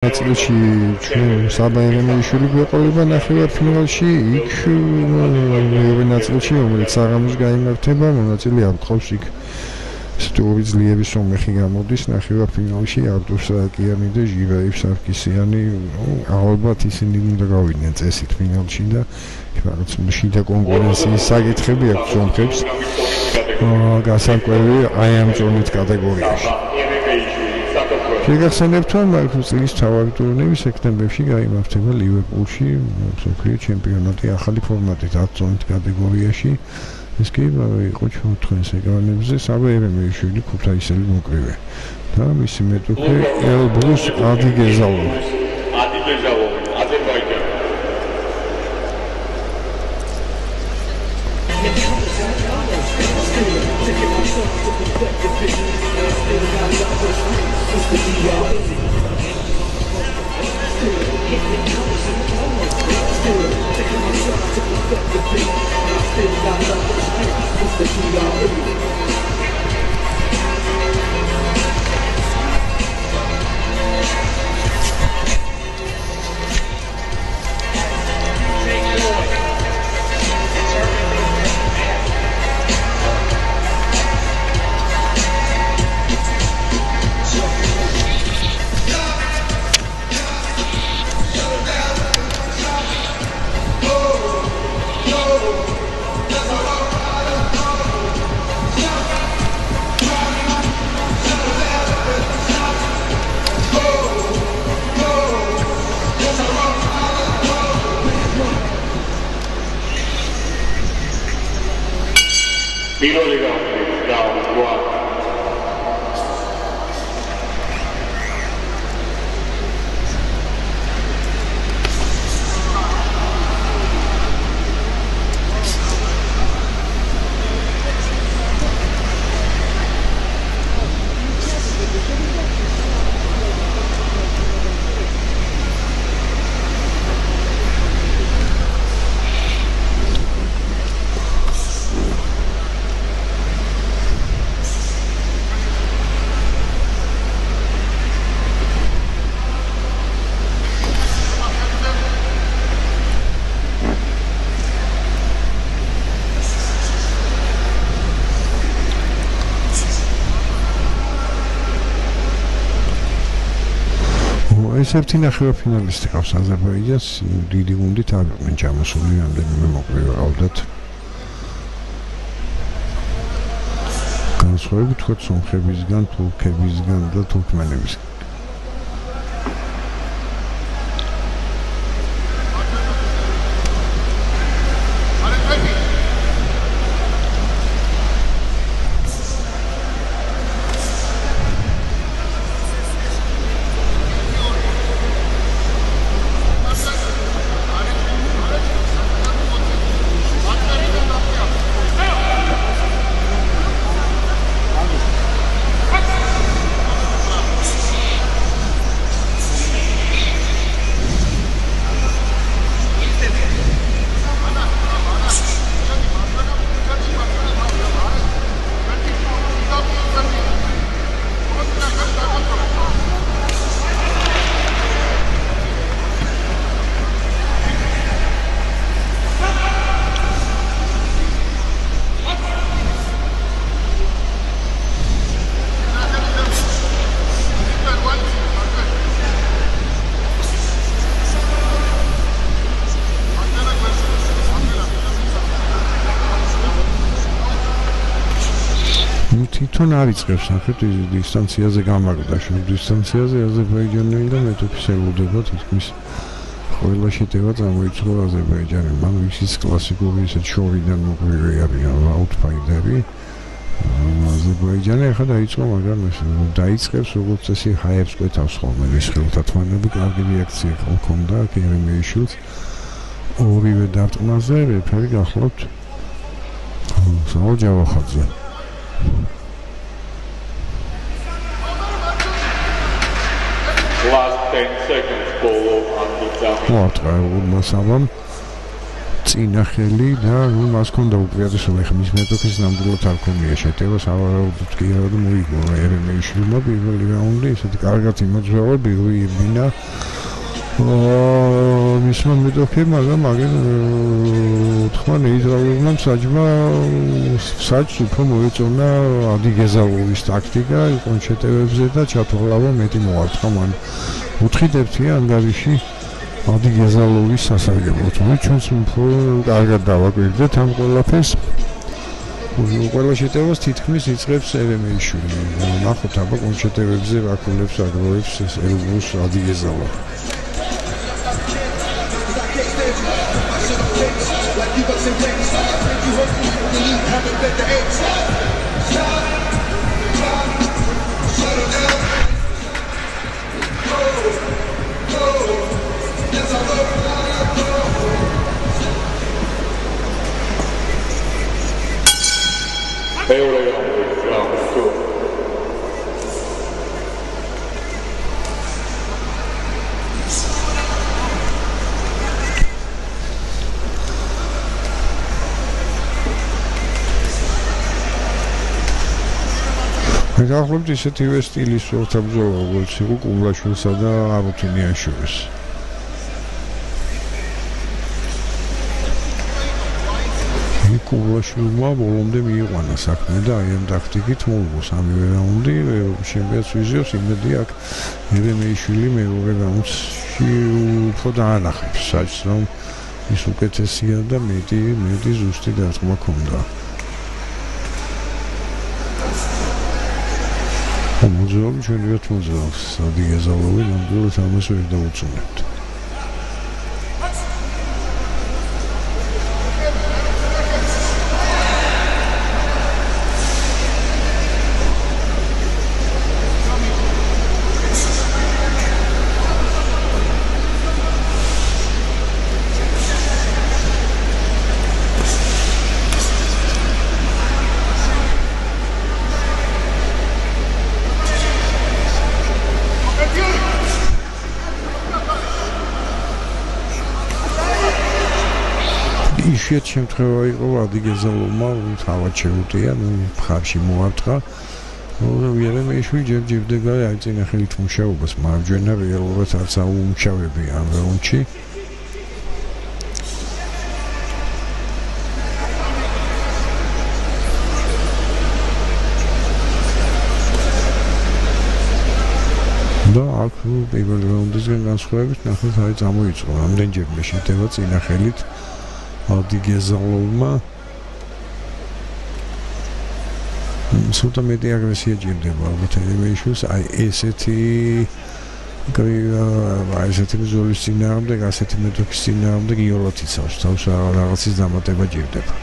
ნაწილში საბა ერემეიშვილი გვეყოლება ნახევარფინალში, იქ მეორე ნაწილში, რომელიც საღამოს გაიმართება, მონაწილე არ გყავს იქ სტურის ლიევის სომეხი გამოდის ნახევარფინალში, არტურ სააკიანი და ჟირაევ სარკისიანი, ალბათ ისინი უნდა გავიდნენ წესით ფინალში და რაღაც შიდა კონკურენციის საკითხები აქვს სომხებს გასარკვევი აი ამ ზონით კატეგორიაში. შეგახსენებთ, რომ წლის მთავარი ტურნირი სექტემბერში გაიმართება ლივერპულში, მსოფლიო ჩემპიონატი ახალი ფორმატით 10 ზონით კატეგორიაში. ეს კი იყო ჩვენს ეკრანებზე საბა ერემეიშვილი ქუთაისელი მოკრივე და მისი მეტოქე ელბრუს ადიგეზალოვი. აზერბაიჯანი. პირველი რაუნდი დაუგვა ერთი ნახევარფინალისტი ყავს აზერბაიჯანს, დიდი გუნდით არ იყვნენ ჩამოსული, რამდენიმე მოკრივე ყავდათ. განსხვავებით თქვა სომხებისგან, თურქებისგან და თურქმენებისგან. თვითონ არიწყებს ნახეთ ის დისტანციაზე გამაგდა შუა დისტანციაზე აზერბაიჯანელი და მეტოქის ელოდება თითქმის ყველა შეტევა წამოიწყო აზერბაიჯანელმა ისიც კლასიკური ისეთ შორიდან მოკრივე არიან აუტფაიდერი აზერბაიჯანი ახლა დაიწყო მაგრამ ეს დაიწყებს როგორც წესი ჰაერს კვეთავს ხოლმე ეს ხელთათმანები კარგი რეაქცია ჰქონდა ერემეიშვილს ორივე დარტყმაზე რეფერი გახლავთ სავალ ჯავახაძე Last 10 seconds ball on the down. What? I would not have წინახელი და ნუ მას ჰქონდა უპირატესობა ხმის მეტოქის ნამდვილად არ ქონია შეტევა სავარაუდოდ კი რა მოიგო ერემეიშვილმა პირველი რაუნდი ესეთი კარგად იმოძრავა ბინა მისმა მეტოქებმა მაგრამ თქმა ნეიტრალურმა საჯმა საჯს უფრო მოეწონა ადიგეზალოვის ტაქტიკა იყო შეტევებზე და ჩათვალავა მეტი მოარტყა მან 4-1 ანგარიში ადიგეზალოვის სასარგებლოდ ჩვენც კარგად დავაკვირდეთ ამ ყველაფერს ყველა შეტევას თითქმის იწყებს ერემეიშვილი ნახოთ აბა კონშეტევებზე რაკულებს აგროვებს ეს ელბუს ადიგეზალო გახლობთ ისეთივე სტილის ორთაბრძოლა როგორც იყო კუმლაშვილსა და არუთინიანშვილის კუმლაშვილმა ბოლომდე მიიყვანა საქმე და აი ამ ტაქტიკით მოიგო სამივე რაუნდი ჩემპიონატს ვიზიოს იმედი აქვს ერემეიშვილი მეორე რაუნდში უფრო დაანახებს საჭს რომ ის უკეთესია და მეტი ზუსტი დარტყმა ჰქონდა მოძრაობი ჩვენ ვიღაც მოძრაობს ადიგეზალოვი ნამდვილად ამას ვერ დაუწუნებთ ისეთ შემთხვევა იყო ადიგეზალოვმა თავად შეუტია მხარში მოარტყა ერემეიშვილი ჯერჯერდება აი წინახელით მუშაობას მარჯვენა რეალურად არც აუმუშავებია ამ რაუნდში და აქ პირველ რაუნდისგან განსხვავებით ნახეთ აი წამოიწყო რამდენჯერმე შეტევა წინახელით ადიგეზალოვმა სულთა მეტი აგრესია ჭირდება ალბათ ერემეიშვილს აი ესეთი ზოლის წინააღმდეგ ასეთი მეტოქის წინააღმდეგ იოლად იცავს თავს რაღაცის დამატება ჭირდება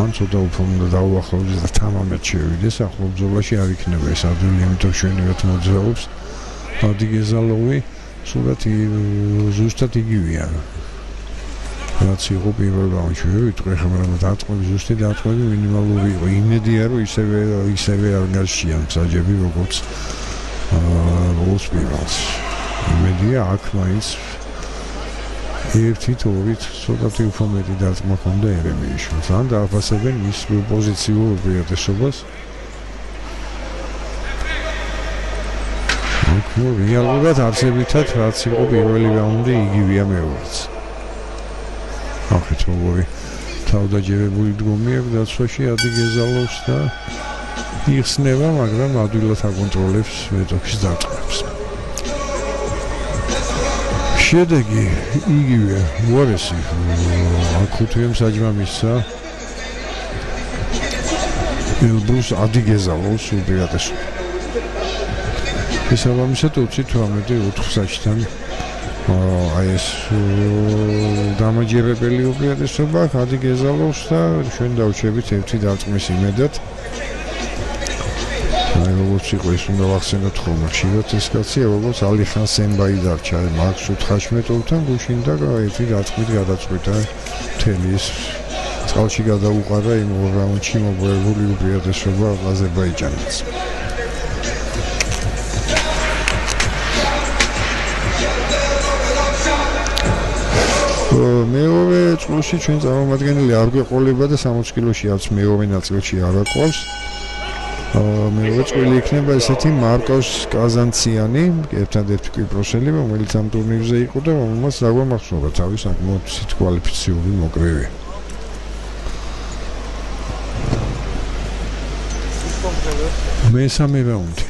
ან ცოტა უფრო უნდა დაუახლოვდეს და თამამად შევიდეს ახლო ბრძოლაში არ იქნება ეს ადვილი ამიტომ ჩვენივეთ მოძრაობს ადიგეზალოვი სულაც ზუსტად იგივეა რაც იყო პირველ რაუნდში ვიტყვი ხომ დაწყვეტი ზუსტი დაწყვეტი მინიმალური იყო იმედია რომ ისევე ანგარიშია მსაჯები როგორც პირველს იმედია აქ მაინც 1-2 ცოტათი უფრო მეტი დაწმა ჰქონდა ერემეიშვილს ან დააფასებენ მის პოზიციურ უპირატესობას ნუ რეალურად არსებითად რაც იყო პირველი რაუნდი იგივეა მეორეც ახეთ როგორი თავდაჯერებული დგომი აქვს დაცვაში ადიგეზალოვს და იხსნება მაგრამ ადვილად აკონტროლებს მეტოქის დარტყმებს შედეგი იგივე უარესი აქუთიემ საჯმა მისცა ელბრუს ადიგეზალოვს უპირატესობა შესაბამისად 28-4 საჯთან აი ეს დამაჯერებელი უპირატესობა ადიგეზალოვს და ჩვენ დავჩებით ერთი დარტყმის იმედად აი როგორც იყო ის უნდა ვახსენოთ ხოლმე ხშირად ეს კაცი როგორც ალიხან სენბაი დარჩა მაქს უთხაშმეტოვთან გუშინ და ერთი დარტყმით გადაწყვიტა მთელი ეს წყალში გადაუყარა იმ რაუნდში მოგებული უპირატესობა აზერბაიჯანს მეორე წლში ჩვენ წარმომადგენელი არ გვეყოლება და 60 კილოში არც მეორე ნაწილში არ აყვავს. მეორე წელი იქნება ესეთი მარკოს კაზანციანი, ერთადერთი კვიპროსელი, რომელიც ამ ტურნირზე იყო და რომელმაც დაგვამახსოვრა თავის საკმაოდ კვალიფიციური მოკრები. მესამე რაუნდი.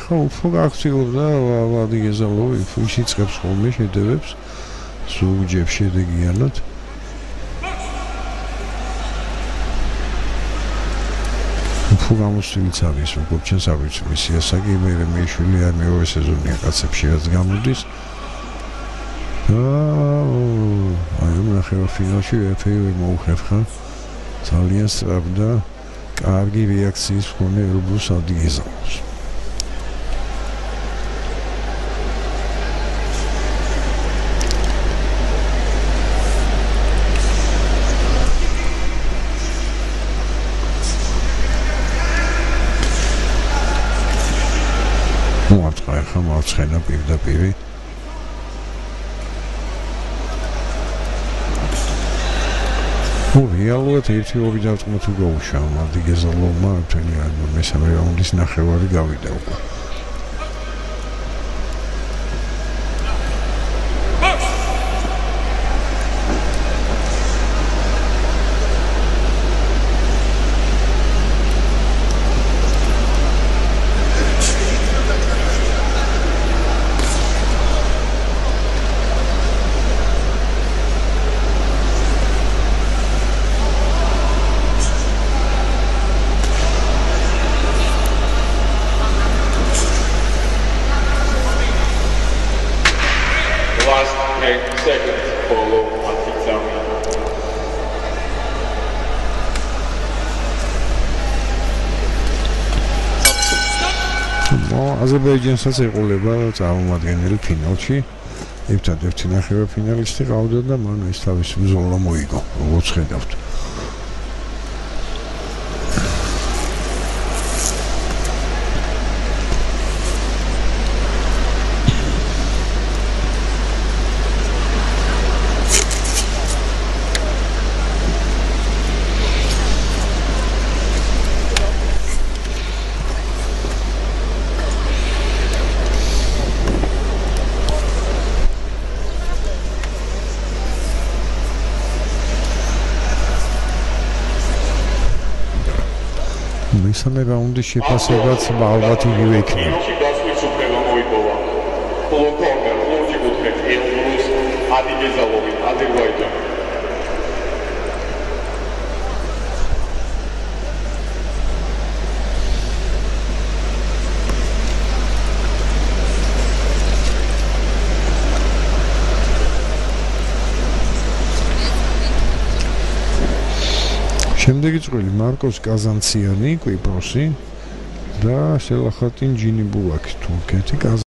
ეხლა უფრო გააქცილობდა ვადი გეზალოვი, ფუში წებს ხოლმე შედევებს ზოგჯერ შედეგიანად. უფრო გამოსtildeც არის, როგორც ჩანს არ ვიცი, მისი ასაკი მე შვილი არ მეორე სეზონია კაცებში რაც გამოდის. აი ნახევარ ფინალში ვერაფერი მოუხერხ ხარ. ძალიან სწრაფ და კარგი რეაქციის მქონე რუბლს ადიგეზავს. ხა მარცხენა პირდაპირი რეალურად 1-2 დავწყმა თუ გაუშვა მალდი გეზალოვმა მთელი მესამე რაუნდის ნახევარი გავიდა უკვე აზერბაიჯანსაც ეყოლება წარმომადგენელი ფინალში. ერთადერთი ნახევარ ფინალისტი ყავდა და მან ეს თავისი ბრძოლა მოიგო, როგორც ხედავთ. მესამე რაუნდის შეფასებაც ალბათ იგივე იქნება. შემდეგი წვლილი მარკოს კაზანციანი, კვიპროსი და სელახატინ ჯინიბულაკი, თურქეთი.